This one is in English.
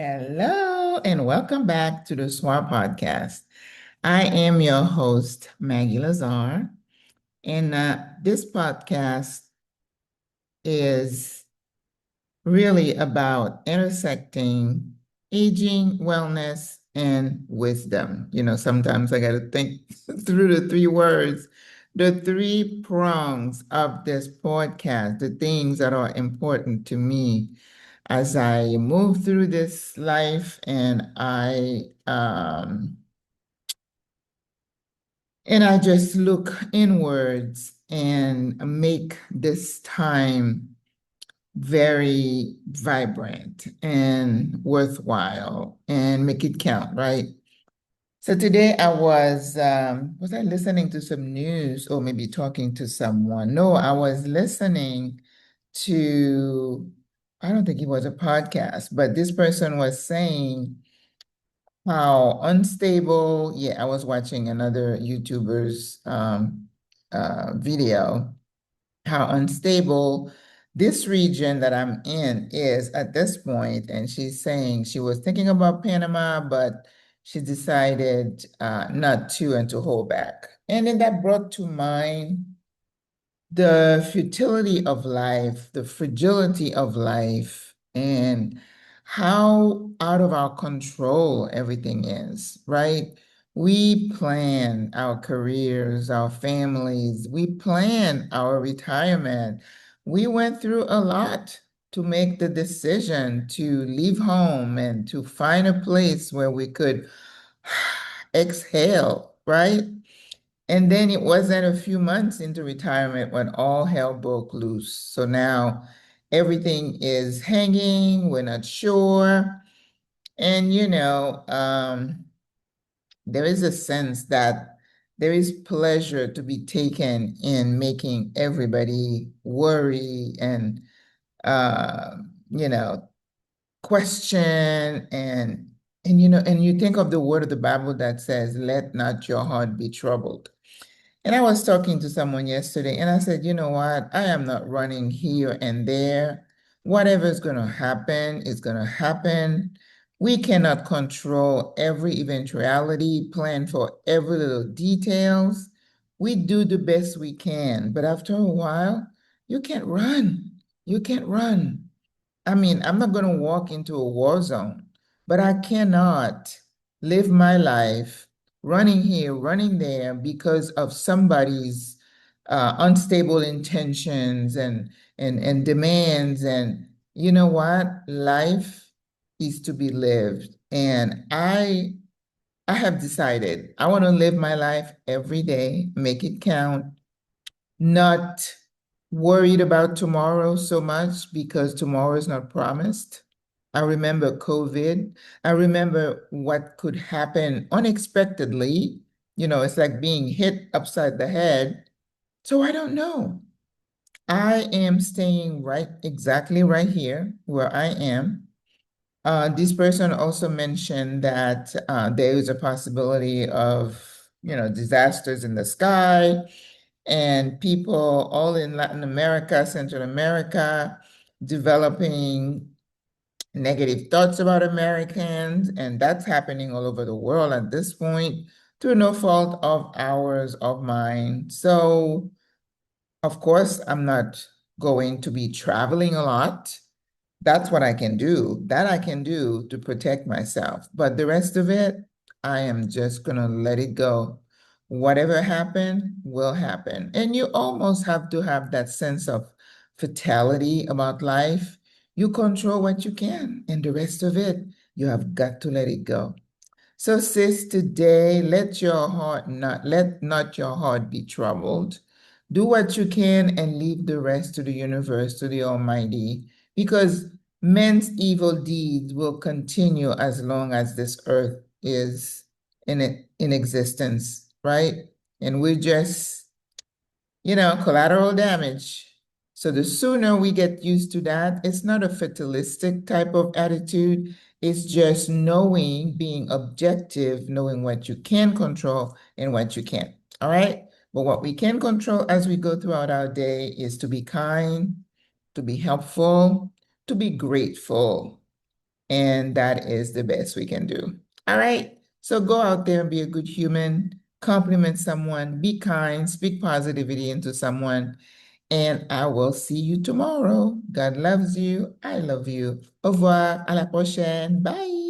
Hello, and welcome back to the SWRA podcast. I am your host, Maggie Lazar, and this podcast is really about intersecting aging, wellness, and wisdom. Sometimes I got to think through the three words, the three prongs of this podcast, the things that are important to me as I move through this life and I just look inwards and make this time very vibrant and worthwhile and make it count, right? So today I was I listening to some news or maybe talking to someone? No, I was listening to, I don't think it was a podcast, but this person was saying how unstable, yeah, I was watching another YouTuber's video, how unstable this region that I'm in is at this point. And she's saying she was thinking about Panama, but she decided not to and to hold back. And then that brought to mind the futility of life, the fragility of life, and how out of our control everything is, right? We plan our careers, our families, we plan our retirement. We went through a lot to make the decision to leave home and to find a place where we could exhale, right? And then it wasn't a few months into retirement when all hell broke loose. So now everything is hanging, we're not sure. And, there is a sense that there is pleasure to be taken in making everybody worry and, uh, you know, question and you think of the word of the Bible that says, let not your heart be troubled. And I was talking to someone yesterday and I said, you know what? I am not running here and there. Whatever is going to happen is going to happen. We cannot control every eventuality, plan for every little details. We do the best we can, but after a while, you can't run. You can't run. I mean, I'm not going to walk into a war zone, but I cannot live my life running here, running there because of somebody's unstable intentions and demands. And you know what? Life is to be lived. And I have decided I want to live my life every day, make it count, not worried about tomorrow so much because tomorrow is not promised. I remember COVID. I remember what could happen unexpectedly. It's like being hit upside the head. So I don't know. I am staying exactly right here where I am. This person also mentioned that there is a possibility of, disasters in the sky and people all in Latin America, Central America, developing negative thoughts about Americans. And that's happening all over the world at this point through no fault of ours, of mine. So, of course, I'm not going to be traveling a lot. That's what I can do. That I can do to protect myself. But the rest of it, I am just going to let it go. Whatever happened will happen. And you almost have to have that sense of fatality about life. You control what you can, and the rest of it, you have got to let it go. So, sis, today, let not your heart be troubled. Do what you can and leave the rest to the universe, to the Almighty, because men's evil deeds will continue as long as this earth is in existence, right? And we're just collateral damage. So the sooner we get used to that, it's not a fatalistic type of attitude. It's just knowing, being objective, knowing what you can control and what you can't. All right. But what we can control as we go throughout our day is to be kind, to be helpful, to be grateful. And that is the best we can do. All right. So go out there and be a good human, compliment someone, be kind, speak positivity into someone. And I will see you tomorrow. God loves you. I love you. Au revoir. À la prochaine. Bye.